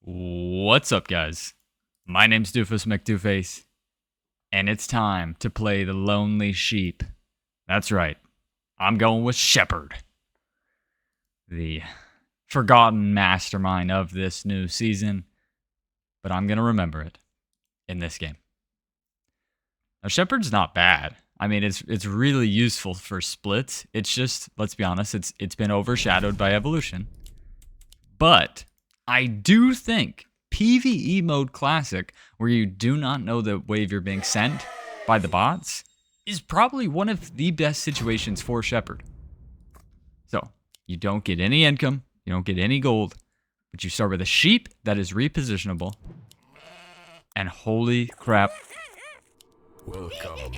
What's up, guys? My name's Doofus Mcdooface, and it's time to play the Lonely Sheep. That's right, I'm going with Shepherd, the forgotten mastermind of this new season, but I'm gonna remember it in this game. Now, Shepherd's not bad. I mean, it's really useful for splits. It's just, let's be honest, it's been overshadowed by evolution. But I do think PVE mode classic, where you do not know the wave you're being sent by the bots, is probably one of the best situations for Shepherd. So, you don't get any income, you don't get any gold, but you start with a sheep that is repositionable. And holy crap, welcome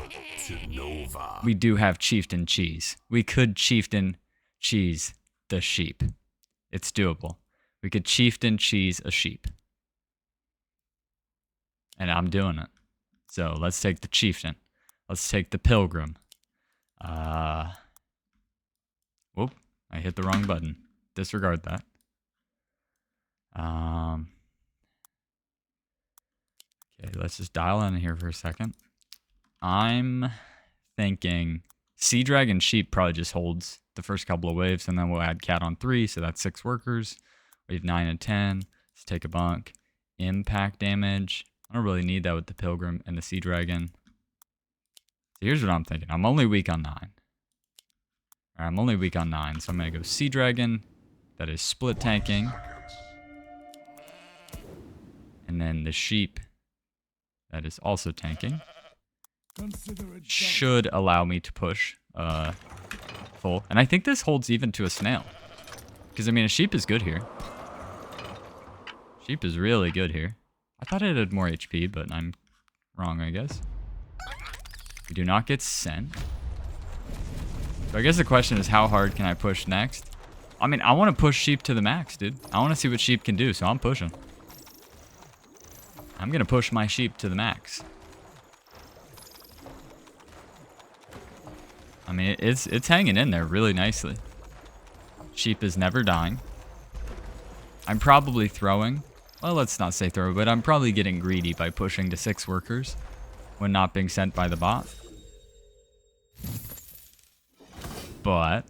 to Nova. we do have Chieftain cheese. We could Chieftain cheese the sheep. It's doable. We could Chieftain cheese a sheep. And I'm doing it. So let's take the Chieftain. Let's take the Pilgrim. Whoop, I hit the wrong button. Disregard that. Okay, let's just dial in here for a second. I'm thinking Sea Dragon Sheep probably just holds the first couple of waves, and then we'll add Cat on 3, so that's 6 workers. Wave 9 and 10. Let's take a bunk. Impact damage. I don't really need that with the Pilgrim and the Sea Dragon. So here's what I'm thinking. I'm only weak on 9. I'm only weak on 9, so I'm going to go Sea Dragon. That is split tanking. And then the Sheep. That is also tanking. Should allow me to push full. And I think this holds even to a snail. Because, I mean, a sheep is good here. Sheep is really good here. I thought it had more HP, but I'm wrong, I guess. We do not get sent. So I guess the question is, how hard can I push next? I mean, I want to push sheep to the max, dude. I want to see what sheep can do, so I'm pushing. I'm going to push my sheep to the max. I mean, it's hanging in there really nicely. Sheep is never dying. I'm probably throwing. Well, let's not say throw, but I'm probably getting greedy by pushing to 6 workers when not being sent by the bot. But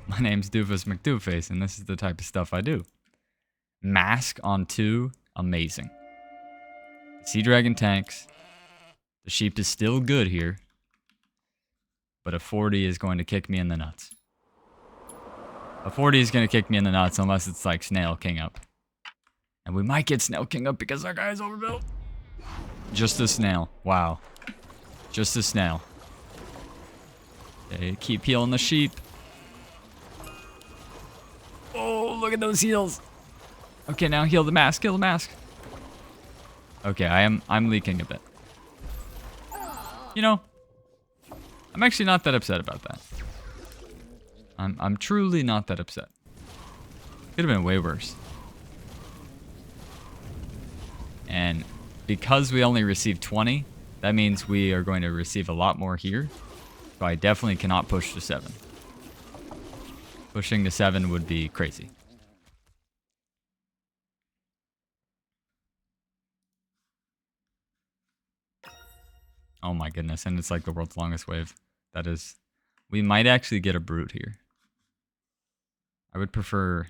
my name's Doofus Mcdooface, and this is the type of stuff I do. Mask on 2, amazing. The Sea Dragon tanks. The sheep is still good here. But a 40 is going to kick me in the nuts. A 40 is going to kick me in the nuts unless it's like Snail King up. And we might get Snail King up because our guy's overbuilt. Just a snail. Wow. Just a snail. Okay, keep healing the sheep. Oh, look at those heals. Okay, now heal the mask. Heal the mask. Okay, I'm leaking a bit. You know, I'm actually not that upset about that. I'm truly not that upset. Could have been way worse. And because we only received 20, that means we are going to receive a lot more here. So I definitely cannot push to 7. Pushing to 7 would be crazy. Oh my goodness, and it's like the world's longest wave. That is... We might actually get a brute here. I would prefer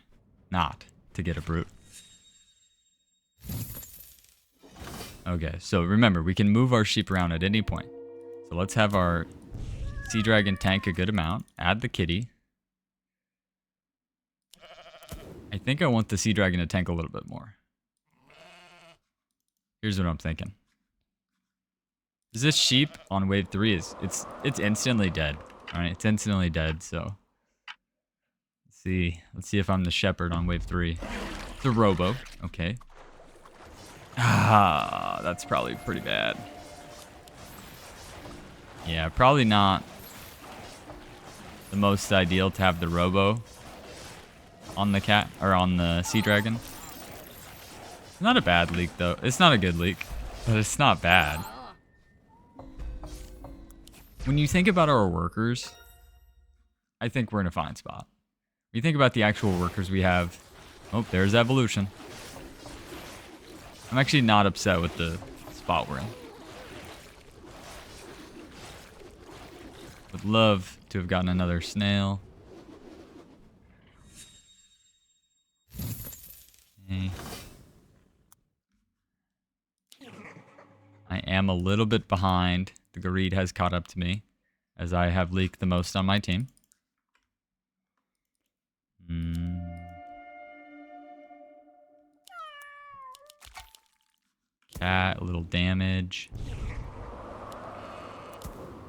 not to get a brute. Okay, so remember, we can move our sheep around at any point. So let's have our Sea Dragon tank a good amount. Add the kitty. I think I want the Sea Dragon to tank a little bit more. Here's what I'm thinking. Is this sheep on wave 3 it's instantly dead. Alright, it's instantly dead, so let's see if I'm the shepherd on wave 3. The robo, okay. Ah, that's probably pretty bad. Yeah, probably not the most ideal to have the robo on the cat or on the Sea Dragon. It's not a bad leak though. It's not a good leak, but it's not bad. When you think about our workers, I think we're in a fine spot. When you think about the actual workers we have, Oh, there's evolution. I'm actually not upset with the spot we're in. Would love to have gotten another snail. Okay. I am a little bit behind. The greed has caught up to me, as I have leaked the most on my team. Cat, a little damage.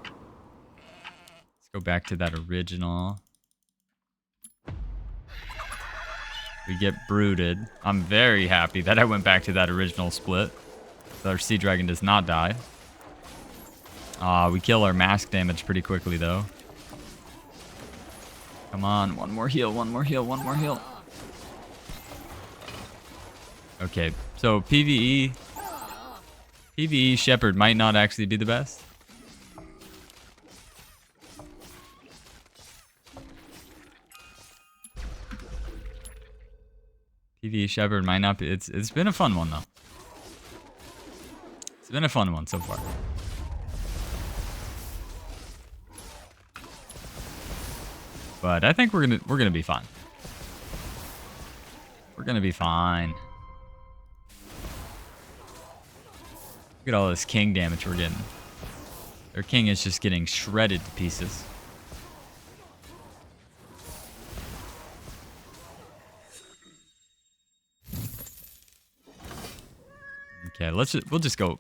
Let's go back to that original. We get brooded. I'm very happy that I went back to that original split. So our sea dragon does not die. We kill our mask damage pretty quickly though. Come on, one more heal, one more heal, one more heal. Okay, so PVE Shepherd might not actually be the best. PVE Shepherd might not be. It's been a fun one though. It's been a fun one so far. But I think we're gonna be fine. We're gonna be fine. Look at all this king damage we're getting. Their king is just getting shredded to pieces. Okay, we'll just go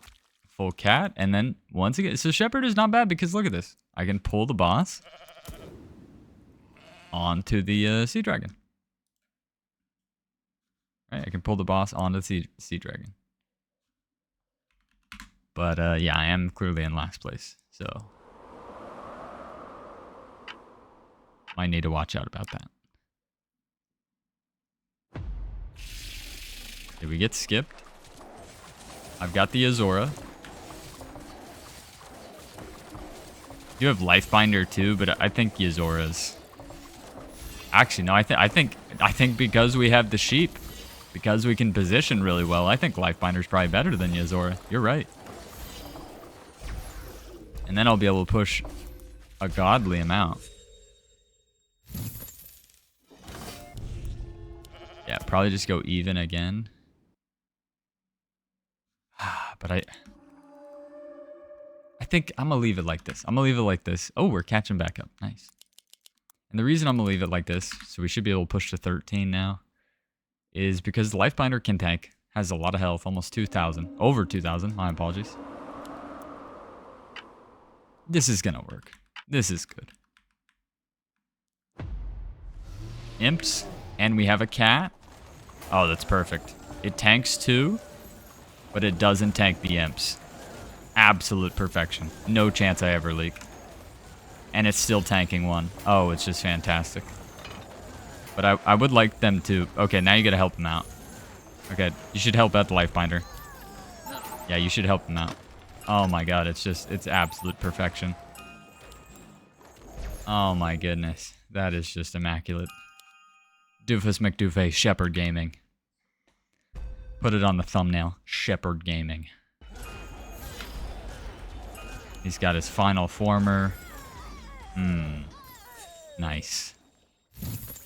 full cat, and then once again, so Shepherd is not bad because look at this. I can pull the boss onto the sea dragon. Right, I can pull the boss onto the sea dragon. But yeah, I am clearly in last place, so might need to watch out about that. Did we get skipped? I've got the Azora. You have Lifebinder too, but I think Yazora's. Actually, no. I think because we have the sheep, because we can position really well, I think Lifebinder's probably better than Yazora. You're right. And then I'll be able to push a godly amount. Yeah, probably just go even again. But I think I'm going to leave it like this. I'm going to leave it like this. Oh, we're catching back up. Nice. And the reason I'm going to leave it like this, so we should be able to push to 13 now, is because the Lifebinder can tank. Has a lot of health, almost 2,000. Over 2,000, my apologies. This is going to work. This is good. Imps, and we have a cat. Oh, that's perfect. It tanks too, but it doesn't tank the imps. Absolute perfection. No chance I ever leak. And it's still tanking one. Oh, it's just fantastic. But I would like them to... Okay, now you gotta help them out. Okay, you should help out the Lifebinder. Yeah, you should help them out. Oh my god, it's absolute perfection. Oh my goodness. That is just immaculate. Doofus Mcdooface, Shepherd Gaming. Put it on the thumbnail. Shepherd Gaming. He's got his final former. Nice.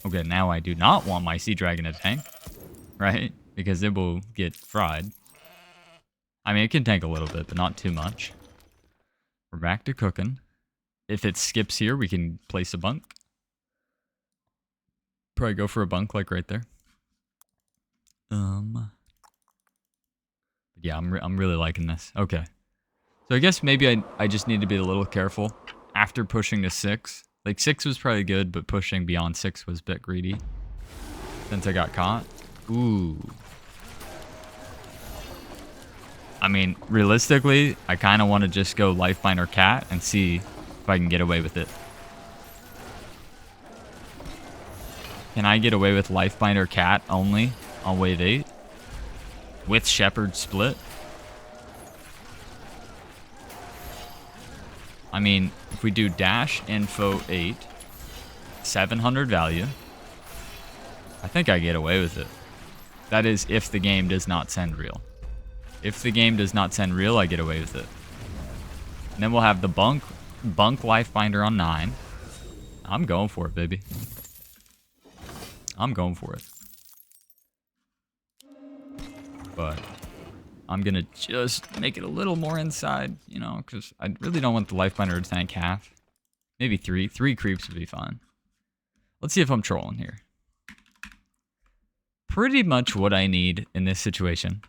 Okay, now I do not want my sea dragon to tank. Right? Because it will get fried. I mean, it can tank a little bit, but not too much. We're back to cooking. If it skips here, we can place a bunk. Probably go for a bunk, like right there. Yeah, I'm really liking this. Okay. So I guess maybe I just need to be a little careful after pushing to 6. Like 6 was probably good, but pushing beyond 6 was a bit greedy. Since I got caught. Ooh. I mean, realistically, I kind of want to just go Lifebinder Cat and see if I can get away with it. Can I get away with Lifebinder Cat only on wave 8? With Shepherd split? I mean, if we do dash info 8, 700 value, I think I get away with it. That is if the game does not send real. If the game does not send real, I get away with it. And then we'll have the bunk life binder on 9. I'm going for it, baby. I'm going for it. But I'm going to just make it a little more inside, you know, because I really don't want the life binder to tank half. Maybe 3. 3 creeps would be fine. Let's see if I'm trolling here. Pretty much what I need in this situation.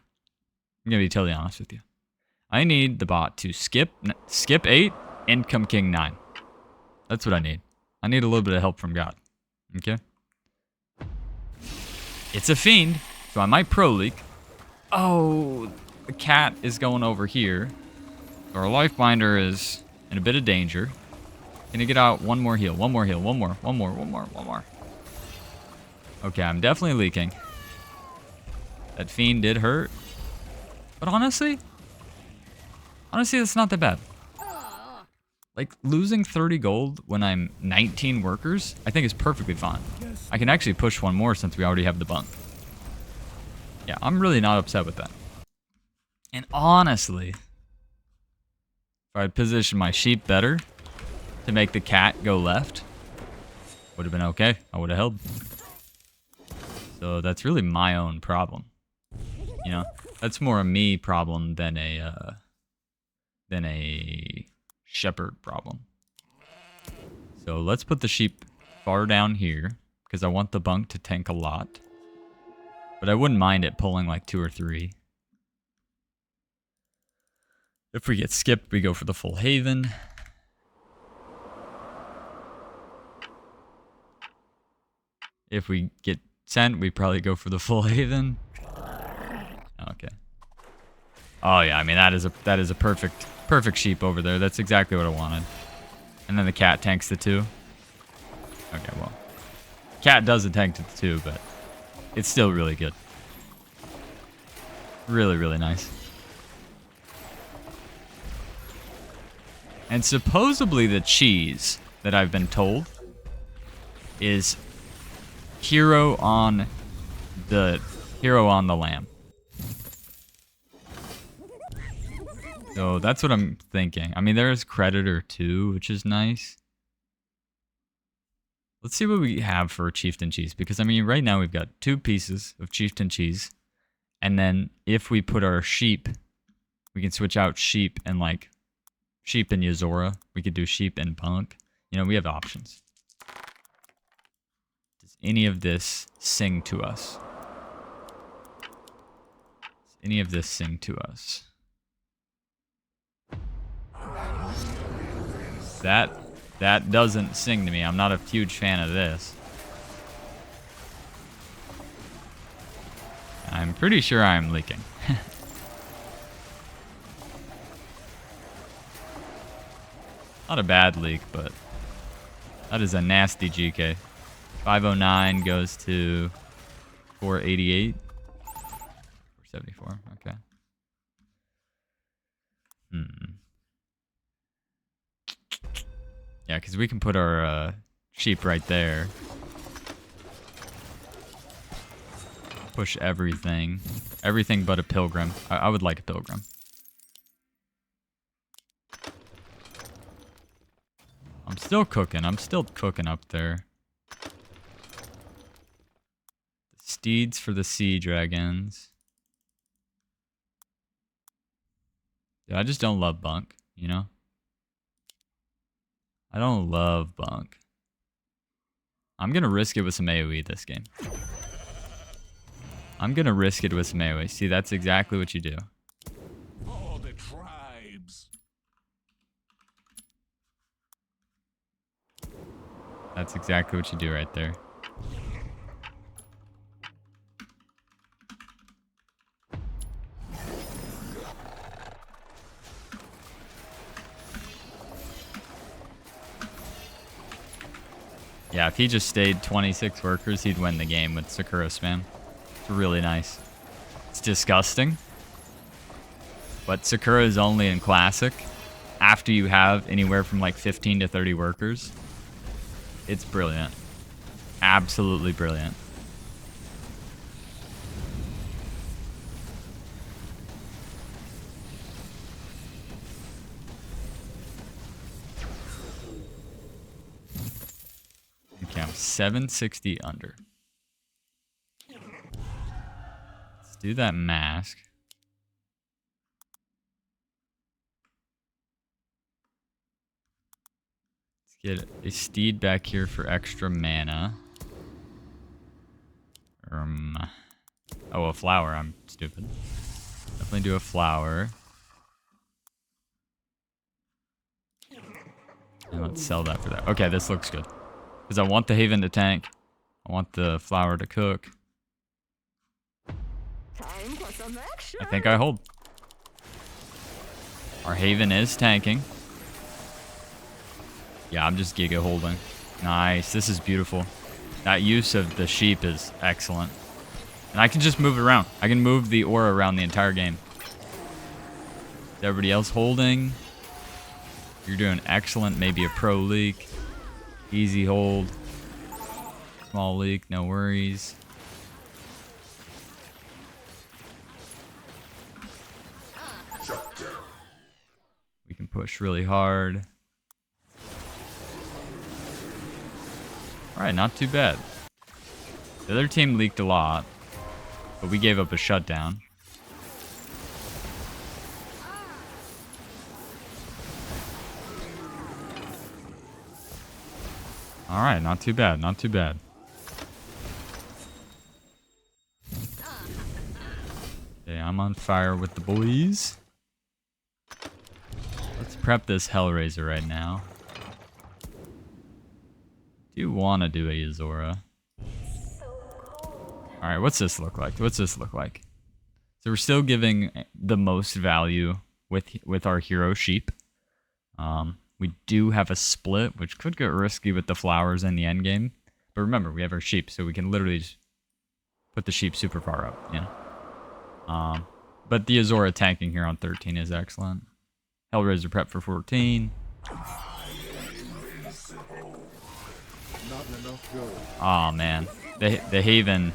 I'm going to be totally honest with you. I need the bot to skip 8 and come king 9. That's what I need. I need a little bit of help from God. Okay? It's a fiend, so I might pro leak. Oh, the cat is going over here. So our life binder is in a bit of danger. Can you get out one more heal? One more heal. One more. Okay, I'm definitely leaking. That fiend did hurt. But honestly, that's not that bad. Like, losing 30 gold when I'm 19 workers, I think is perfectly fine. I can actually push one more since we already have the bunk. Yeah, I'm really not upset with that. And honestly, if I'd positioned my sheep better to make the cat go left, would have been okay. I would have held. So that's really my own problem. You know, that's more a me problem than a shepherd problem. So let's put the sheep far down here because I want the bunk to tank a lot. But I wouldn't mind it pulling like 2 or 3. If we get skipped, we go for the full haven. If we get sent, we probably go for the full haven. Okay. Oh yeah, I mean that is a perfect sheep over there. That's exactly what I wanted. And then the cat tanks the 2. Okay, well, cat doesn't tank to the 2, but it's still really good. Really, really nice. And supposedly the cheese that I've been told is hero on the lamb. So that's what I'm thinking. I mean, there's Creditor too, which is nice. Let's see what we have for Chieftain cheese. Because, I mean, right now we've got 2 pieces of Chieftain cheese. And then if we put our sheep, we can switch out sheep and, like, sheep and Yazora. We could do sheep and punk. You know, we have options. Does any of this sing to us? Does any of this sing to us? That doesn't sing to me. I'm not a huge fan of this. I'm pretty sure I'm leaking. Not a bad leak, but that is a nasty GK. 509 goes to 488. 474, okay. Yeah, because we can put our sheep right there. Push everything. Everything but a pilgrim. I would like a pilgrim. I'm still cooking. I'm still cooking up there. Steeds for the sea dragons. Yeah, I just don't love bunk, you know? I don't love bunk. I'm going to risk it with some AoE this game. I'm going to risk it with some AoE. See, that's exactly what you do. All the tribes. That's exactly what you do right there. Yeah, if he just stayed 26 workers, he'd win the game with Sakura spam. It's really nice. It's disgusting. But Sakura is only in Classic. After you have anywhere from like 15 to 30 workers. It's brilliant. Absolutely brilliant. 760 under. Let's do that mask. Let's get a steed back here for extra mana. Oh, a flower. I'm stupid. Definitely do a flower. And let's sell that for that. Okay, this looks good. Because I want the Haven to tank. I want the flower to cook. I think I hold. Our Haven is tanking. Yeah, I'm just giga holding. Nice. This is beautiful. That use of the sheep is excellent. And I can just move it around. I can move the aura around the entire game. Is everybody else holding? You're doing excellent. Maybe a pro leak. Easy hold. Small leak, no worries. We can push really hard. Alright, not too bad. The other team leaked a lot, but we gave up a shutdown. Alright, not too bad, not too bad. Okay, I'm on fire with the boys. Let's prep this Hellraiser right now. Do want to do a Azora. Alright, what's this look like? What's this look like? So we're still giving the most value with our hero sheep. We do have a split, which could get risky with the flowers in the end game. But remember, we have our sheep, so we can literally just put the sheep super far up, you know? But the Azora tanking here on 13 is excellent. Hellraiser prep for 14. Oh man, the Haven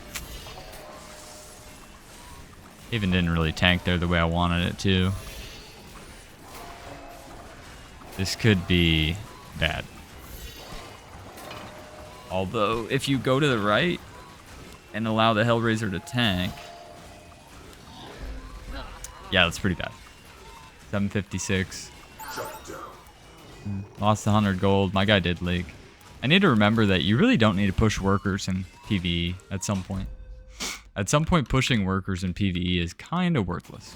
didn't really tank there the way I wanted it to. This could be bad. Although, if you go to the right and allow the Hellraiser to tank, yeah, that's pretty bad. 756. Lost 100 gold. My guy did leak. I need to remember that you really don't need to push workers in PVE at some point. At some point, pushing workers in PVE is kind of worthless.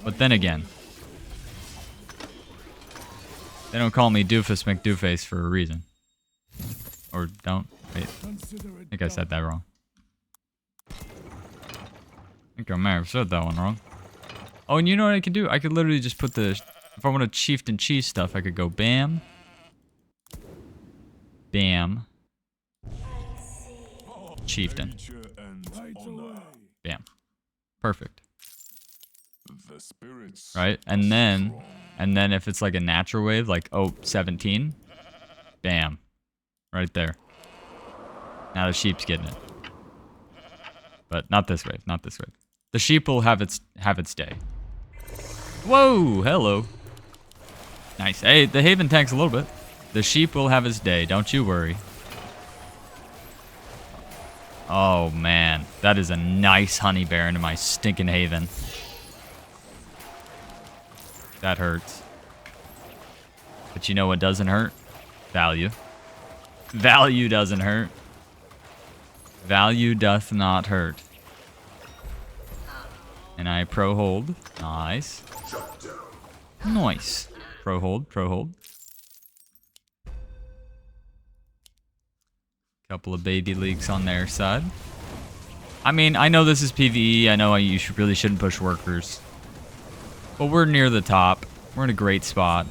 But then again, they don't call me Doofus Mcdooface for a reason. Or don't. Wait, I think I said that wrong. I think I may have said that one wrong. Oh, and you know what I could do? I could literally just put the... If I want to Chieftain cheese stuff, I could go bam. Bam. Chieftain. Bam. Perfect. Right? And then if it's like a natural wave, like, oh, 17. Bam. Right there. Now the sheep's getting it. But not this wave, not this wave. The sheep will have its day. Whoa, hello. Nice. Hey, the Haven tanks a little bit. The sheep will have its day, don't you worry. Oh man, that is a nice honey bear into my stinking Haven. That hurts. But you know what doesn't hurt? Value. Value doesn't hurt. Value doth not hurt. And I pro hold. Nice. Nice. Pro hold, pro hold. Couple of baby leaks on their side. I mean, I know this is PvE. I know you really shouldn't push workers. But we're near the top. We're in a great spot.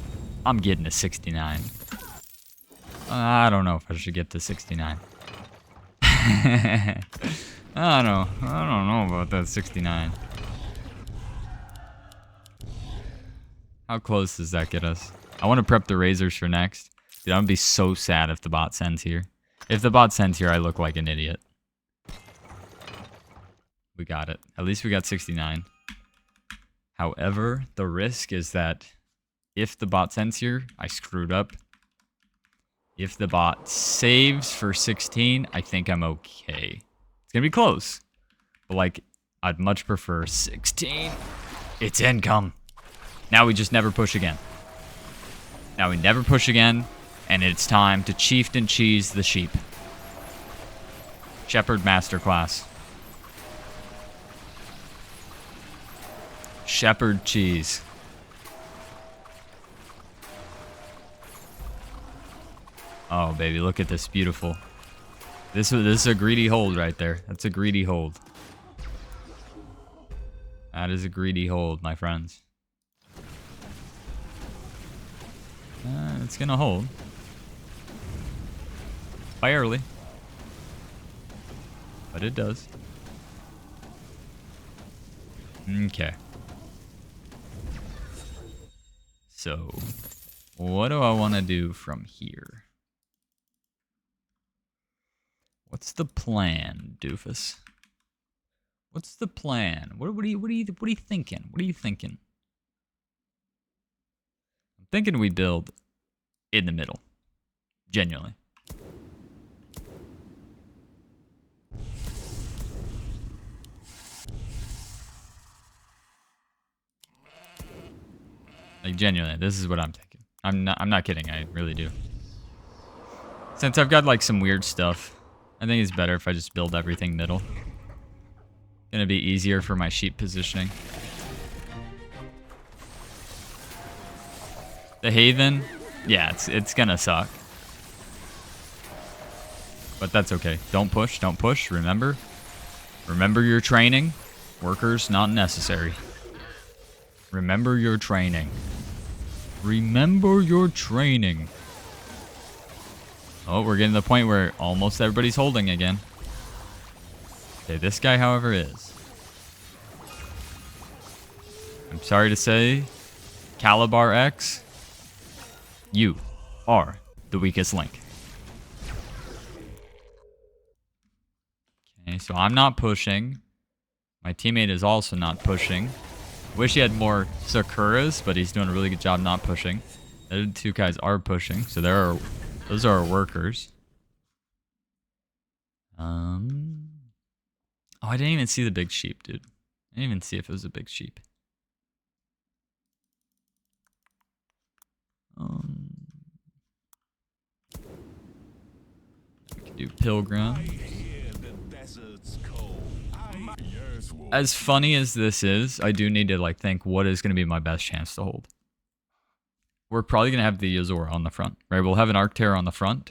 I'm getting to 69. I don't know if I should get to 69. I don't know about that 69. How close does that get us? I want to prep the razors for next. Dude, I'm gonna be so sad if the bot sends here. If the bot sends here, I look like an idiot. We got it. At least we got 69. However, the risk is that if the bot sends here, I screwed up. If the bot saves for 16, I think I'm okay. It's gonna be close. But like, I'd much prefer 16. It's income. Now we just never push again. Now we never push again. And it's time to Chieftain cheese the sheep. Shepherd Masterclass. Shepherd cheese. Oh, baby, look at this. Beautiful. This is a greedy hold right there. That's a greedy hold. That is a greedy hold, my friends. It's gonna hold. Barely. But it does. Okay. So, what do I want to do from here? What's the plan, Doofus? What's the plan? What are you thinking? What are you thinking? I'm thinking we build in the middle. Genuinely. Like genuinely, this is what I'm thinking. I'm not kidding, I really do. Since I've got like some weird stuff, I think it's better if I just build everything middle. Gonna be easier for my sheep positioning. The Haven, yeah, it's gonna suck. But that's okay. Don't push, remember? Remember your training. Workers not necessary. Remember your training. Remember your training. Oh, we're getting to the point where almost everybody's holding again. Okay, this guy, however, is. I'm sorry to say, Calabar X, you are the weakest link. Okay, so I'm not pushing. My teammate is also not pushing. Wish he had more Sakuras, but he's doing a really good job not pushing. The other two guys are pushing, so those are our workers. Oh, I didn't even see the big sheep, dude. I didn't even see if it was a big sheep. We can do Pilgrim. As funny as this is, I do need to like think what is going to be my best chance to hold. We're probably going to have the Azor on the front, right? We'll have an Arctear on the front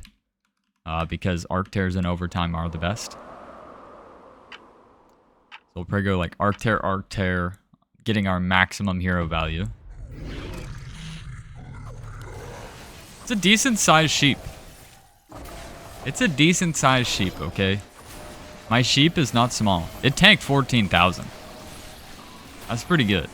because Arctears in overtime are the best. So we'll probably go like Arctear, getting our maximum hero value. It's a decent sized sheep. It's a decent sized sheep, okay? My sheep is not small. It tanked 14,000. That's pretty good.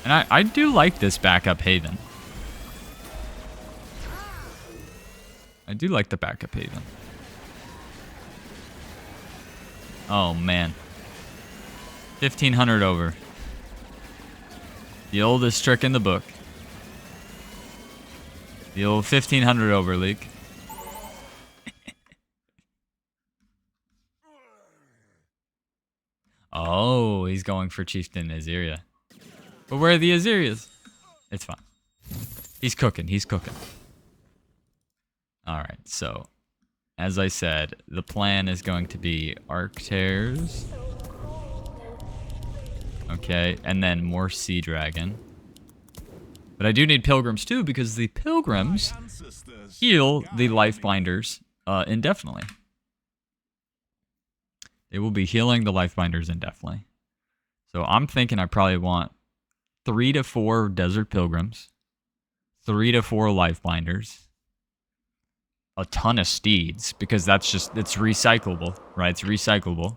And I do like this backup Haven. I do like the backup Haven. Oh, man. 1,500 over. The oldest trick in the book. The old 1,500 over leak. Oh, he's going for Chieftain Azeria. But where are the Azerias? It's fine. He's cooking. He's cooking. Alright, so as I said, the plan is going to be Arctears. Okay, and then more Sea Dragon. But I do need Pilgrims too, because the Pilgrims heal the Lifebinders indefinitely. They will be healing the Lifebinders indefinitely. So I'm thinking I probably want 3 to 4 Desert Pilgrims, 3 to 4 Lifebinders, a ton of Steeds, because that's just, it's recyclable, right? It's recyclable.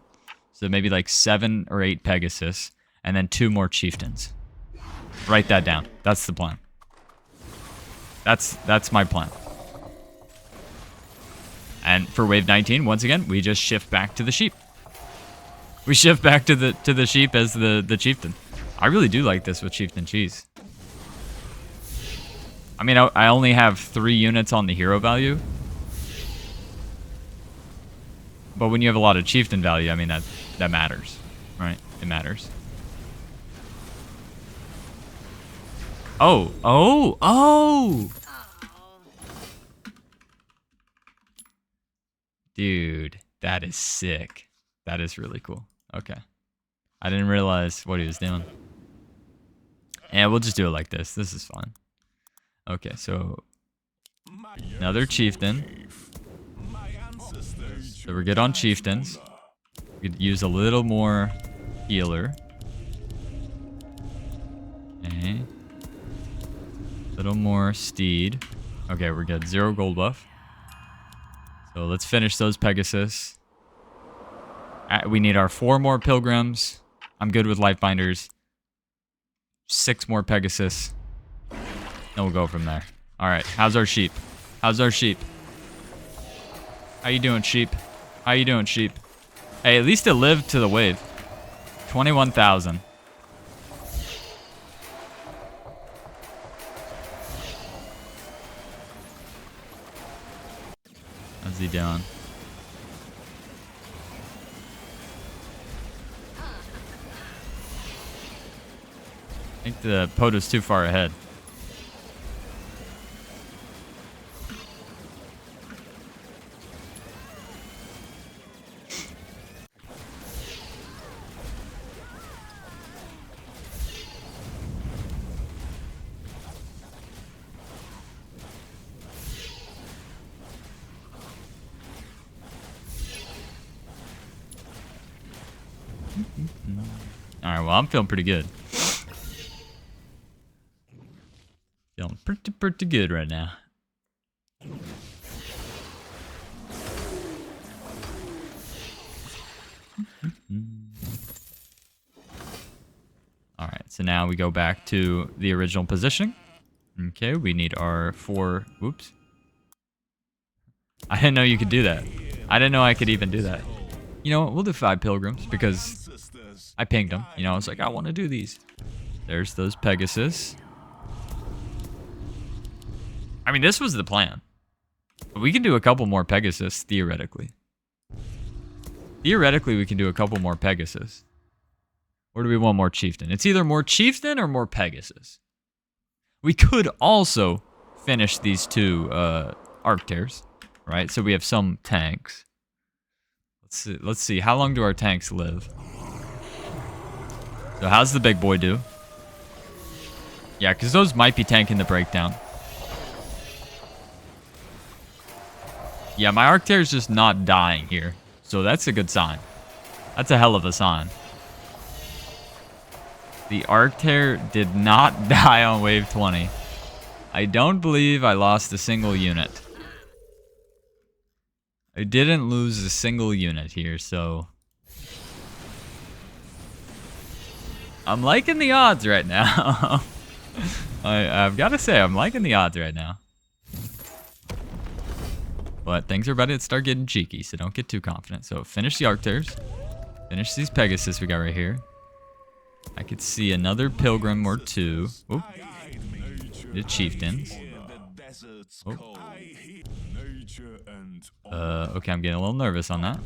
So maybe like 7 or 8 Pegasus, and then 2 more Chieftains. Write that down. That's the plan. That's my plan. And for wave 19, once again, we just shift back to the sheep. We shift back to the sheep as the chieftain. I really do like this with chieftain cheese. I mean, I only have 3 units on the hero value. But when you have a lot of chieftain value, I mean, that matters, right? It matters. Oh! Dude, that is sick. That is really cool. Okay. I didn't realize what he was doing. Yeah, we'll just do it like this. This is fun. Okay, so another chieftain. So we're good on chieftains. We could use a little more healer. Okay. A little more steed. Okay, we're good. 0 gold buff. So let's finish those Pegasus. We need our 4 more pilgrims. I'm good with life binders. 6 more Pegasus. And we'll go from there. Alright, how's our sheep? How's our sheep? How you doing, sheep? How you doing, sheep? Hey, at least it lived to the wave. 21,000. How's he doing? I think the Poto's too far ahead. Alright, well, I'm feeling pretty good. Feeling pretty good right now. Alright, so now we go back to the original positioning. Okay, we need our 4... Whoops. I didn't know you could do that. I didn't know I could even do that. You know what? We'll do 5 pilgrims because I pinged them. You know, I was like, I want to do these. There's those Pegasus. I mean, this was the plan. But we can do a couple more Pegasus, theoretically. Theoretically, we can do a couple more Pegasus. Or do we want more Chieftain? It's either more Chieftain or more Pegasus. We could also finish these 2 Arctairs, right? So we have some tanks. Let's see. How long do our tanks live? So how's the big boy do? Yeah, because those might be tanking the breakdown. Yeah, my Arctair's just not dying here. So that's a good sign. That's a hell of a sign. The Arctair did not die on wave 20. I don't believe I lost a single unit. I didn't lose a single unit here, so... I'm liking the odds right now. I've got to say, I'm liking the odds right now. But things are about to start getting cheeky, so don't get too confident. So finish the Arctairs. Finish these Pegasus we got right here. I could see another Pilgrim or 2. Oop. The Chieftains. Oh. Okay, I'm getting a little nervous on that.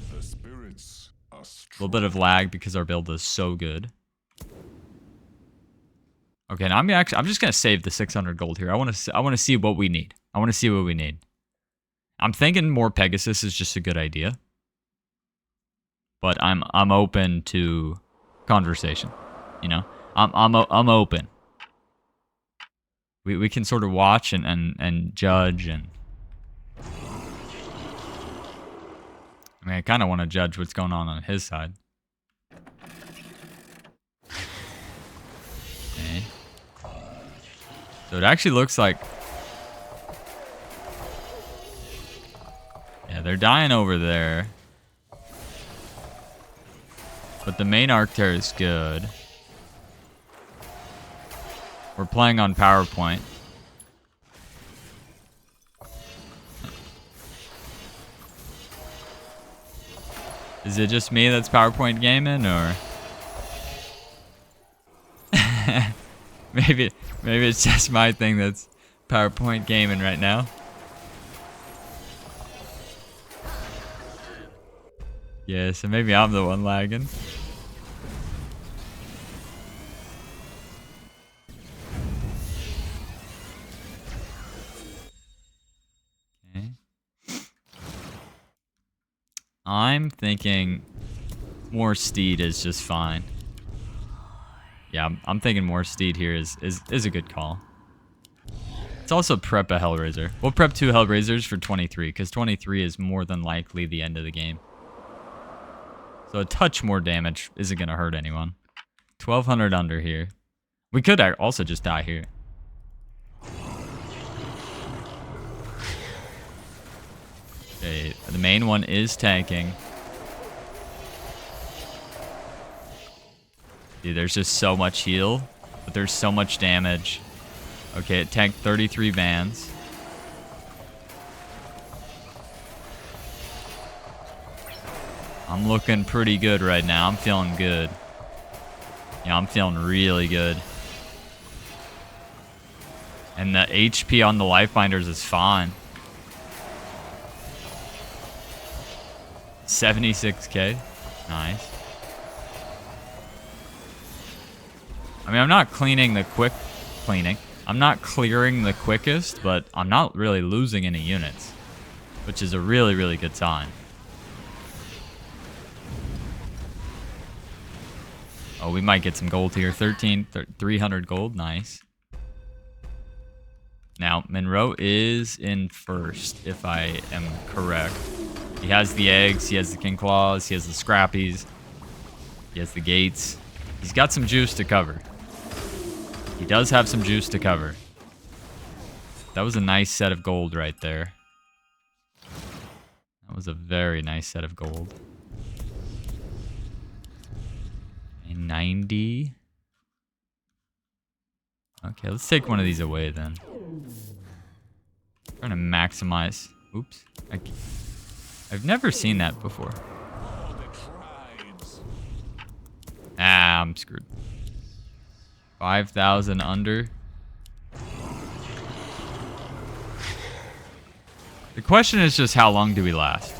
A little bit of lag because our build is so good. Okay, now I'm just gonna save the 600 gold here. I want to see what we need. I want to see what we need. I'm thinking more Pegasus is just a good idea, but I'm open to conversation. You know, I'm open. We can sort of watch and judge and. I mean, I kind of want to judge what's going on his side. Okay. So it actually looks like... Yeah, they're dying over there. But the main Arctair is good. We're playing on PowerPoint. Is it just me that's PowerPoint gaming, or maybe it's just my thing that's PowerPoint gaming right now? Yeah, so maybe I'm the one lagging. Okay. I'm thinking more steed is just fine. Yeah, I'm thinking more steed here is a good call. Let's also prep a Hellraiser. We'll prep 2 Hellraisers for 23, because 23 is more than likely the end of the game. So a touch more damage isn't going to hurt anyone. 1200 under here. We could also just die here. Okay, the main one is tanking. Dude, there's just so much heal, but there's so much damage. Okay, it tanked 33 vans. I'm looking pretty good right now. I'm feeling good. Yeah, I'm feeling really good. And the HP on the life binders is fine. 76k. Nice. I mean, I'm not cleaning the I'm not clearing the quickest, but I'm not really losing any units, which is a really, really good sign. Oh, we might get some gold here. 300 gold. Nice. Now, Monroe is in first, if I am correct. He has the eggs, he has the king claws, he has the scrappies, he has the gates. He's got some juice to cover. He does have some juice to cover. That was a nice set of gold right there. That was a very nice set of gold. A 90. Okay, let's take one of these away then. Trying to maximize. Oops. I've never seen that before. Ah, I'm screwed. 5,000 under. The question is just how long do we last?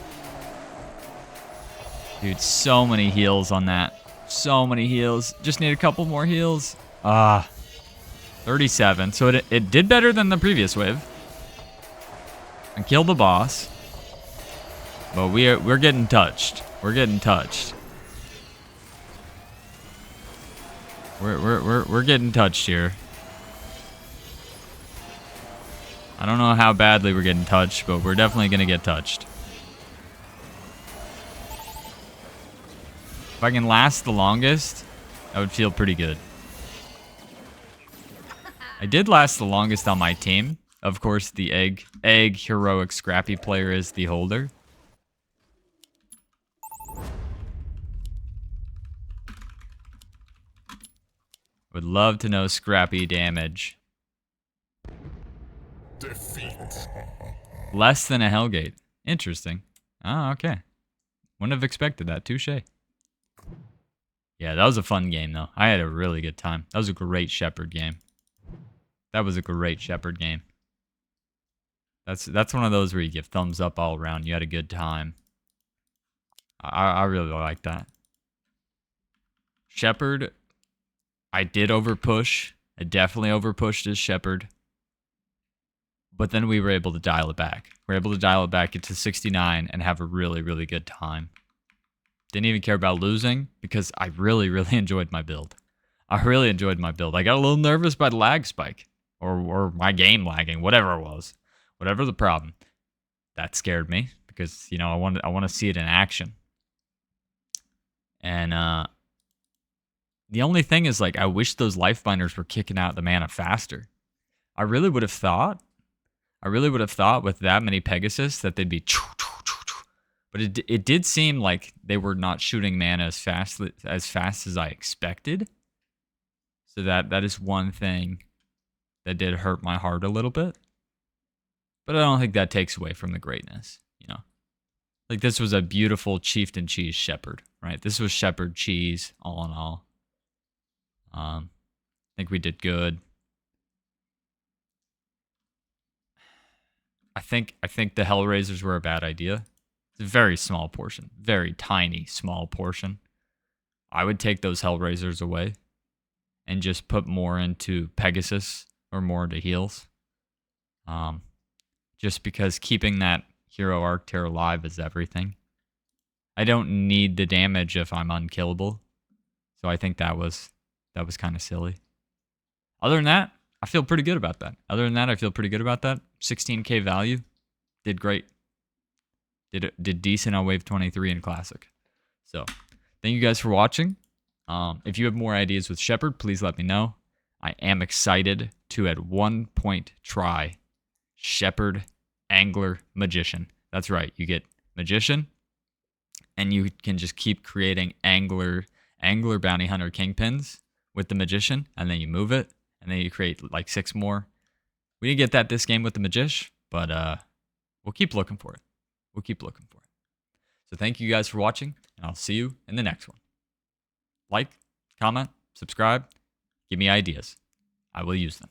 Dude, so many heals on that. So many heals. Just need a couple more heals. 37. So it did better than the previous wave. I killed the boss. But we're getting touched. We're getting touched. We're getting touched here. I don't know how badly we're getting touched, but we're definitely gonna get touched. If I can last the longest, that would feel pretty good. I did last the longest on my team. Of course, the egg heroic scrappy player is the holder. Would love to know scrappy damage. Defeat. Less than a Hellgate. Interesting. Oh, okay. Wouldn't have expected that. Touche. Yeah, that was a fun game, though. I had a really good time. That was a great Shepherd game. That was a great Shepherd game. That's one of those where you give thumbs up all around. You had a good time. I really like that. Shepherd, I did overpush. I definitely overpushed as Shepherd. But then we were able to dial it back. We were able to dial it back into 69 and have a really, really good time. Didn't even care about losing because I really, really enjoyed my build. I really enjoyed my build. I got a little nervous by the lag spike. Or my game lagging, whatever it was. Whatever the problem. That scared me because, you know, I want to see it in action. And the only thing is, like, I wish those life binders were kicking out the mana faster. I really would have thought with that many Pegasus that they'd be. But it did seem like they were not shooting mana as fast as I expected. So that is one thing that did hurt my heart a little bit. But I don't think that takes away from the greatness, you know. Like, this was a beautiful Chieftain cheese shepherd, right? This was shepherd cheese, all in all. I think we did good. I think the Hellraisers were a bad idea. It's a very small portion. Very tiny, small portion. I would take those Hellraisers away and just put more into Pegasus or more into heals. Just because keeping that hero arc tier alive is everything. I don't need the damage if I'm unkillable. So I think that was kind of silly. Other than that, I feel pretty good about that. 16k value. Did great. Did decent on Wave 23 in Classic. So, thank you guys for watching. If you have more ideas with Shepherd, please let me know. I am excited to at one point try Shepherd, Angler, Magician. That's right. You get Magician, and you can just keep creating Angler, Bounty Hunter, Kingpins with the Magician, and then you move it, and then you create like 6 more. We didn't get that this game with the Magician, but we'll keep looking for it. So thank you guys for watching, and I'll see you in the next one. Like, comment, subscribe, give me ideas. I will use them.